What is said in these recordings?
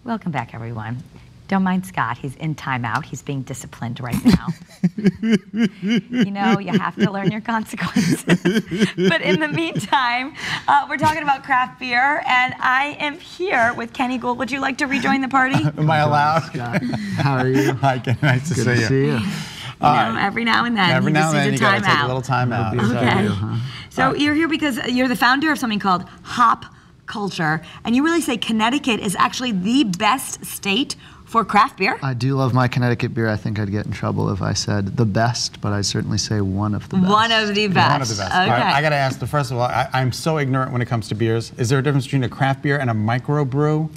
Welcome back, everyone. Don't mind Scott. He's in timeout. He's being disciplined right now. You know, you have to learn your consequences. But in the meantime, we're talking about craft beer, and I am here with Kenny Gould. Would you like to rejoin the party? Am I allowed? Scott. How are you? Hi, Ken. Nice to see you. You know, every now and then, Every now and then you gotta take a out. little time out. Okay. So you're here because you're the founder of something called Hop Culture, and you really say Connecticut is actually the best state for craft beer? I do love my Connecticut beer. I think I'd get in trouble if I said the best, but I'd certainly say one of the best. One of the best. One of the best. Okay. All right, I got to ask, first of all, I'm so ignorant when it comes to beers. Is there a difference between a craft beer and a microbrew?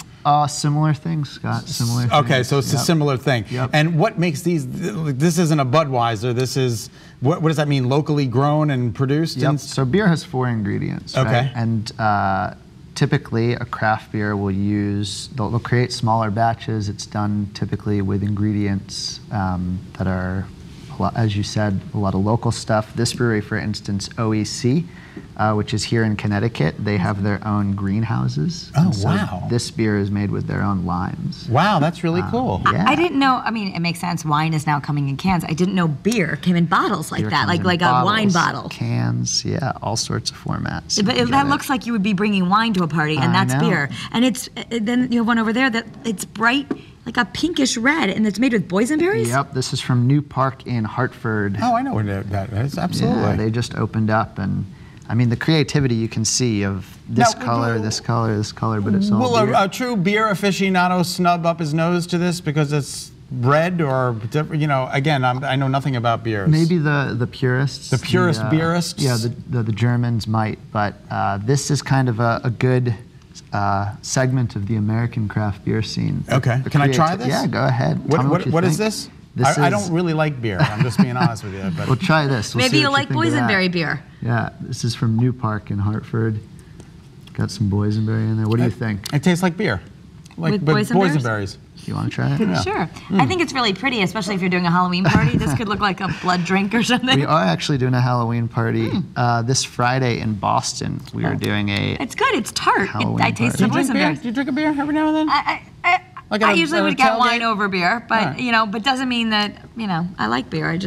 Similar things, Scott. Similar things. Okay, so it's a similar thing. Yep. And what makes these, this isn't a Budweiser, this is, what does that mean, locally grown and produced? Yep. So beer has 4 ingredients, okay. Right? And typically a craft beer will use, they'll create smaller batches. It's done typically with ingredients that are, as you said, a lot of local stuff. This brewery, for instance, OEC, which is here in Connecticut, they have their own greenhouses. Oh, so wow. This beer is made with their own limes. Wow, that's really cool. Yeah. I didn't know, I mean, it makes sense. Wine is now coming in cans. I didn't know beer came in bottles like Beer that, comes in like bottles, a wine bottle. Cans, yeah, all sorts of formats. But that looks like you would be bringing wine to a party, and I that's know. beer. And it's, then you have one over there that it's bright, like a pinkish red, and it's made with boysenberries? Yep, this is from New Park in Hartford. Oh, I know where that is, absolutely. Yeah, they just opened up, and I mean, the creativity you can see of this color, this color, this color, but it's all Will beer. a true beer aficionado snub up his nose to this because it's red or, you know, again, I know nothing about beers. Maybe the purists. The purist beerists? Yeah, the Germans might, but this is kind of a good segment of the American craft beer scene. Okay, can I try this? Yeah, go ahead. Tell me What you is think. this? I don't really like beer. I'm just being honest with you. But Well, try this. We'll Maybe see you what like think of that. boysenberry beer. Yeah, this is from New Park in Hartford. Got some boysenberry in there. What do you think? it tastes like beer, like With but boysenberries? boysenberries. You want to try it? Yeah. Sure. I think it's really pretty, especially if you're doing a Halloween party. This could look like a blood drink or something. We are actually doing a Halloween party this Friday in Boston. We are doing a It's good. It's tart. Halloween I taste party. the boysenberries. Do you drink a beer every now and then? Like I at a- usually at a would get tailgate? wine over beer, but Right. you know, but doesn't mean that, you know, I like beer.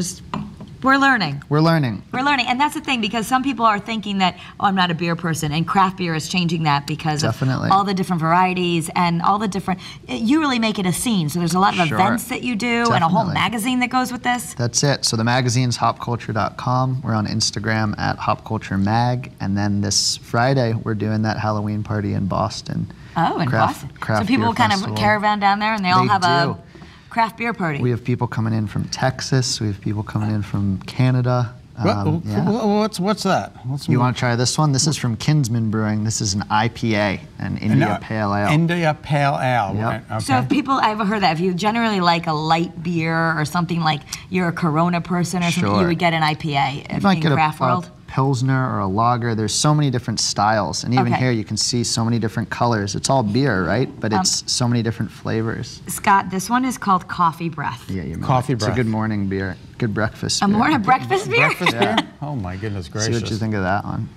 We're learning. We're learning. We're learning, and that's the thing, because some people are thinking that, oh, I'm not a beer person, and craft beer is changing that because Definitely. of all the different varieties and all the different, you really make it a scene, so there's a lot of Sure. events that you do and a whole Definitely. magazine that goes with this. That's it. So the magazine's hopculture.com. We're on Instagram at hopculturemag. And then this Friday, we're doing that Halloween party in Boston. Oh, in Boston. So people beer kind festival. of caravan down there, and they all They have a do. craft beer party. We have people coming in from Texas. We have people coming in from Canada. Yeah. What's that? You want to try this one? This is from Kinsman Brewing. This is an IPA, an India Pale Ale. India Pale Ale. Yep. Right, okay. So if people, I've heard that if you generally like a light beer or something, like you're a Corona person or something, you Sure. would get an IPA You might in get craft a world. Pilsner or a lager. There's so many different styles. And even Okay. here you can see so many different colors. It's all beer, right? But it's so many different flavors. Scott, this one is called Coffee Breath. Yeah, you Coffee It's breath. a good morning beer. Good breakfast A beer. morning breakfast beer? Breakfast beer? Oh my goodness See gracious. what you think of that one.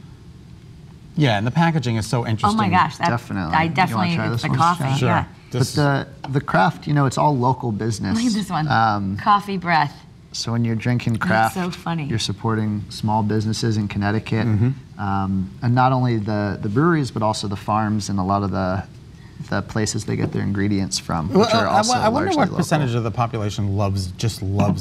Yeah, and the packaging is so interesting. Oh my gosh, Definitely. I You definitely, wanna try it's this the one? coffee, Sure. yeah. This- But the craft, you know, it's all local business. Look at this one, Coffee Breath. So when you're drinking craft, so funny. you're supporting small businesses in Connecticut, Mm-hmm. and not only the breweries, but also the farms and a lot of the places they get their ingredients from, which are also I wonder largely what local. percentage of the population loves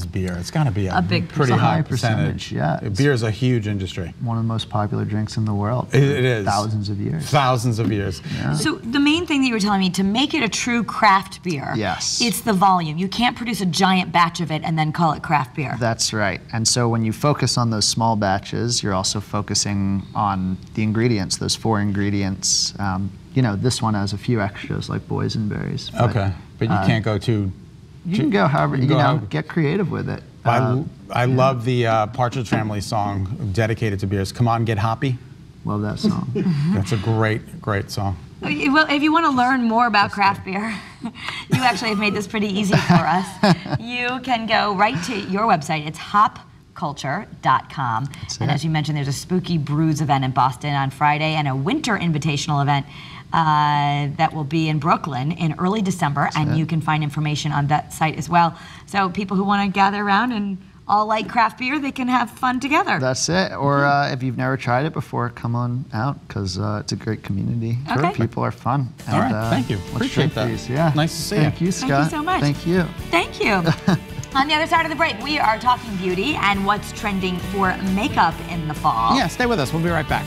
beer. It's got to be a big pretty percentage. high High percentage. percentage, yeah. Beer is a huge industry. One of the most popular drinks in the world. It is. Thousands of years. Thousands of years. Yeah. So the main thing that you were telling me, to make it a true craft beer, Yes. it's the volume. You can't produce a giant batch of it and then call it craft beer. That's right. And so when you focus on those small batches, you're also focusing on the ingredients, those 4 ingredients. You know, this one has a few extras like boysenberries. Okay, but you can't go too. You can go however, you know, how- get creative with it. I love the Partridge Family song dedicated to beers. Come on, get hoppy. Love that song. That's a great song. Well, if you want to learn more about craft beer, you actually have made this pretty easy for us. You can go right to your website. It's hopculture.com. And as you mentioned, there's a Spooky Brews event in Boston on Friday and a winter invitational event that will be in Brooklyn in early December, and you can find information on that site as well. So people who want to gather around and all like craft beer, they can have fun together. That's it. Or if you've never tried it before, come on out, because it's a great community. Okay. People are fun. All right, thank you. let's Appreciate drink that. these. Yeah. Nice to see you. Thank you, Scott. Thank you so much. Thank you. Thank you. On the other side of the break, we are talking beauty and what's trending for makeup in the fall. Yeah, stay with us. We'll be right back.